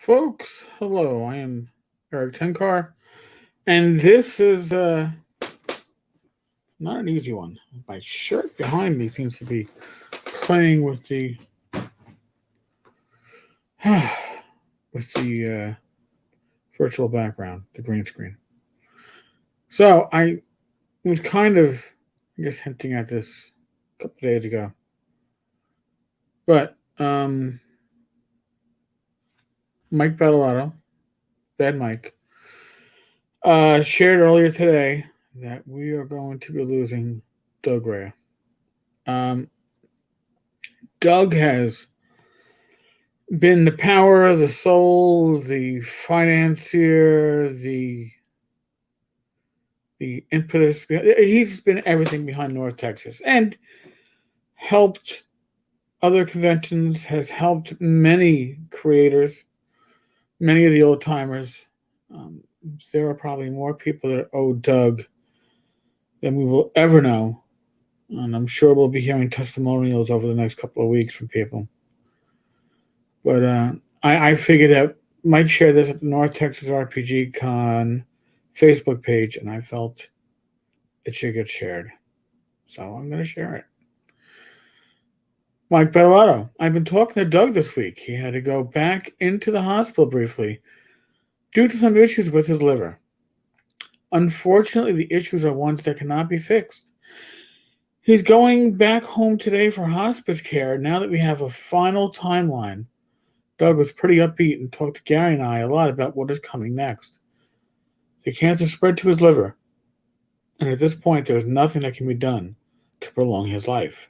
Folks, hello. I am Eric Tenkar, and this is not an easy one. My shirt behind me seems to be playing with the virtual background, the green screen. So I was kind of, I guess, hinting at this a couple of days ago, but Mike Battleotto, Bad Mike, shared earlier today that we are going to be losing Doug Rhea. Um, Doug has been the power, the soul, the financier, the impetus. He's been everything behind North Texas and helped other conventions, has helped many creators, many of the old timers. There are probably more people that owe Doug than we will ever know. And I'm sure we'll be hearing testimonials over the next couple of weeks from people. But I figured out Mike shared this at the North Texas RPG Con Facebook page, and I felt it should get shared. So I'm going to share it. Mike Battleotto. I've been talking to Doug this week. He had to go back into the hospital briefly due to some issues with his liver. Unfortunately, the issues are ones that cannot be fixed. He's going back home today for hospice care now that we have a final timeline. Doug was pretty upbeat and talked to Gary and I a lot about what is coming next. The cancer spread to his liver, and at this point there's nothing that can be done to prolong his life.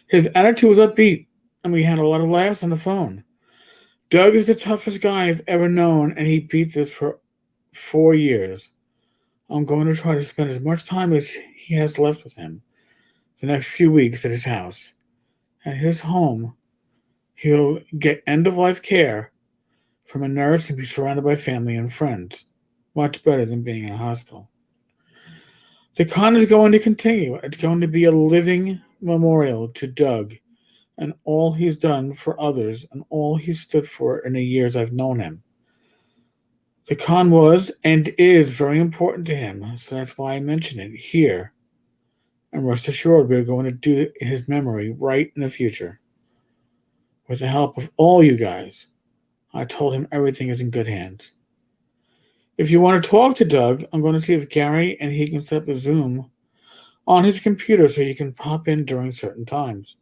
His attitude was upbeat, and we had a lot of laughs on the phone. Doug is the toughest guy I've ever known, and he beat this for 4 years. I'm going to try to spend as much time as he has left with him the next few weeks at his house. At his home, he'll get end-of-life care from a nurse and be surrounded by family and friends. Much better than being in a hospital. The con is going to continue. It's going to be a living memorial to Doug and all he's done for others and all he's stood for in the years I've known him. The con was and is very important to him, so that's why I mention it here. And rest assured, we're going to do his memory right in the future. With the help of all you guys, I told him everything is in good hands. If you want to talk to Doug, I'm going to see if Gary and he can set up a Zoom on his computer so you can pop in during certain times.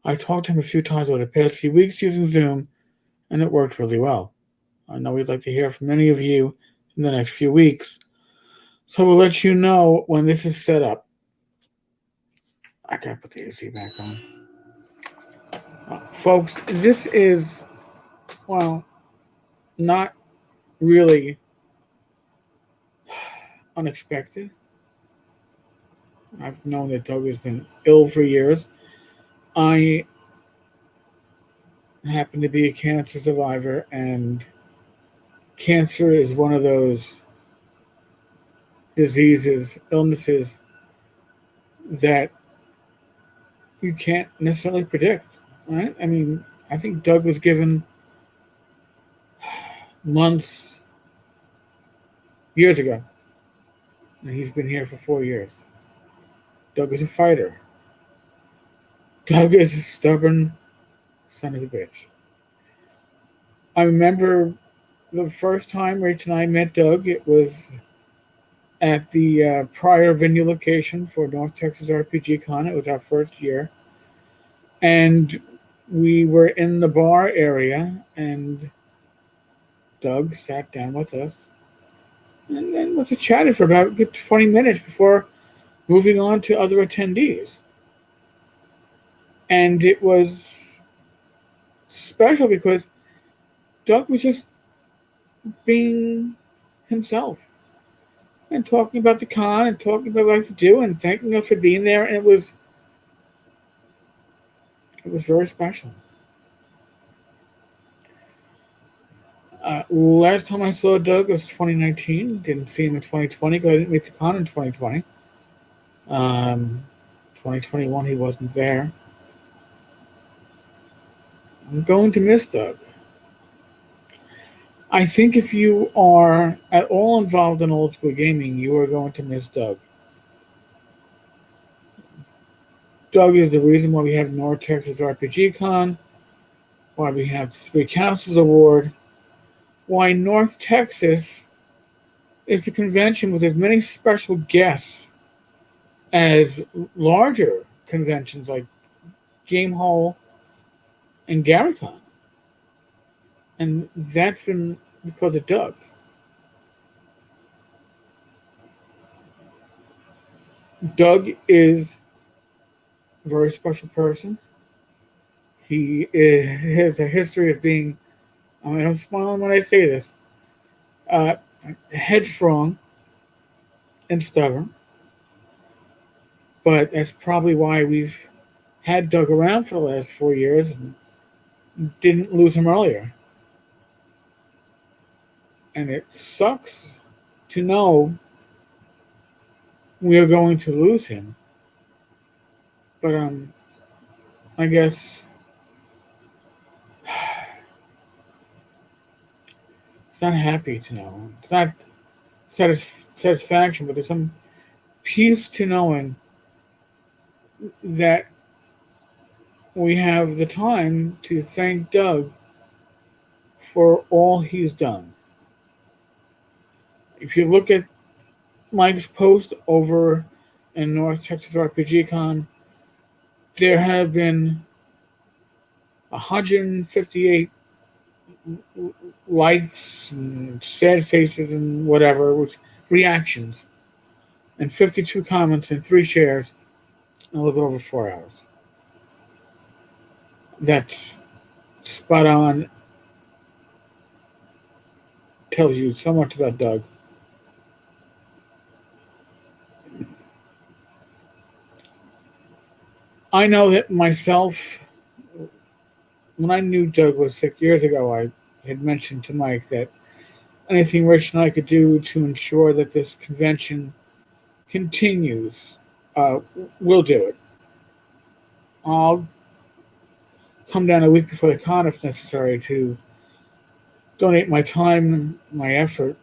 I talked to him a few times over the past few weeks using Zoom, and it worked really well. I know we'd like to hear from many of you in the next few weeks, so we'll let you know when this is set up. I gotta put the AC back on. Folks, this is, well, not really unexpected. I've known that Doug has been ill for years. I happen to be a cancer survivor, and cancer is one of those diseases, illnesses that you can't necessarily predict, right? I mean, I think Doug was given months, years ago, and he's been here for 4 years. Doug is a fighter. Doug is a stubborn son of a bitch. I remember the first time Rach and I met Doug, it was at the prior venue location for North Texas RPG Con. It was our first year. And we were in the bar area, and Doug sat down with us and then was chatted for about 20 minutes before moving on to other attendees. And it was special because Doug was just being himself and talking about the con and talking about what I like to do and thanking us for being there. And it was very special. Last time I saw Doug was 2019. Didn't see him in 2020 because I didn't make the con in 2020. 2021 he wasn't there. I'm going to miss Doug. I think if you are at all involved in old school gaming, you are going to miss Doug. Doug is the reason why we have North Texas RPG Con, why we have the Three Councils Award, why North Texas is the convention with as many special guests as larger conventions like Game Hall and GaryCon. And that's been because of Doug. Doug is a very special person. He has a history of being, I mean, I'm smiling when I say this, uh, headstrong and stubborn. But that's probably why we've had Doug around for the last 4 years and didn't lose him earlier. And it sucks to know we are going to lose him. But I guess it's not happy to know. It's not satisfaction, but there's some peace to knowing that we have the time to thank Doug for all he's done. If you look at Mike's post over in North Texas RPG Con, there have been 158 likes and sad faces and whatever, which reactions, and 52 comments and 3 shares in a little bit over 4 hours. That's spot on. Tells you so much about Doug. I know that myself, when I knew Doug was sick years ago, I had mentioned to Mike that anything Rich and I could do to ensure that this convention continues, uh, we'll do it. I'll come down a week before the con if necessary to donate my time, my effort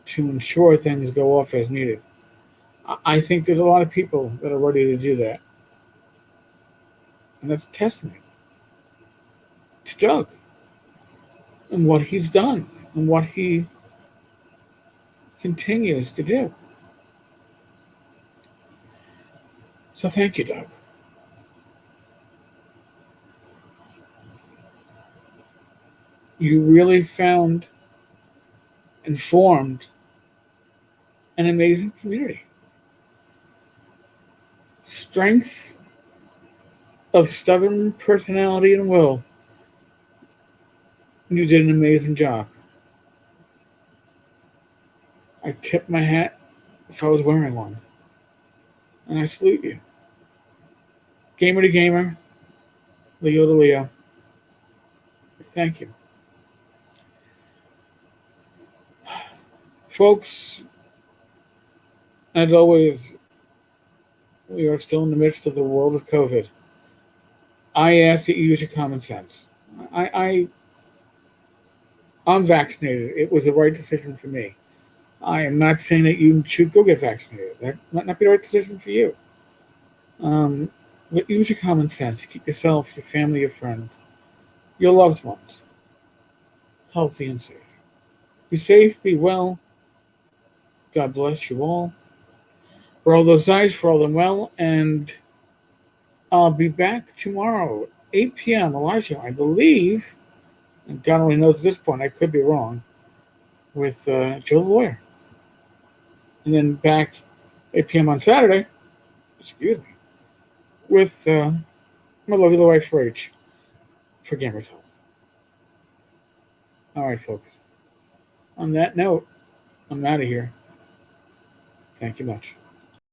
to ensure things go off as needed. I think there's a lot of people that are ready to do that. And that's a testament to Doug and what he's done and what he continues to do. So thank you, Doug. You really found and formed an amazing community. Strength of stubborn personality and will. You did an amazing job. I tip my hat if I was wearing one. And I salute you. Gamer to gamer, Leo to Leo. Thank you. Folks, as always, we are still in the midst of the world of COVID. I ask that you use your common sense. I'm vaccinated. It was the right decision for me. I am not saying that you should go get vaccinated. That might not be the right decision for you. Um, but use your common sense. Keep yourself, your family, your friends, your loved ones healthy and safe. Be safe, be well. God bless you all. Roll those dice, roll them well, and I'll be back tomorrow, 8 p.m. Elijah, I believe, and God only knows at this point, I could be wrong, with Joe the Lawyer. And then back 8 p.m. on Saturday, excuse me, with my lovely wife, Rach, for Gamers Health. All right, folks. On that note, I'm out of here. Thank you much.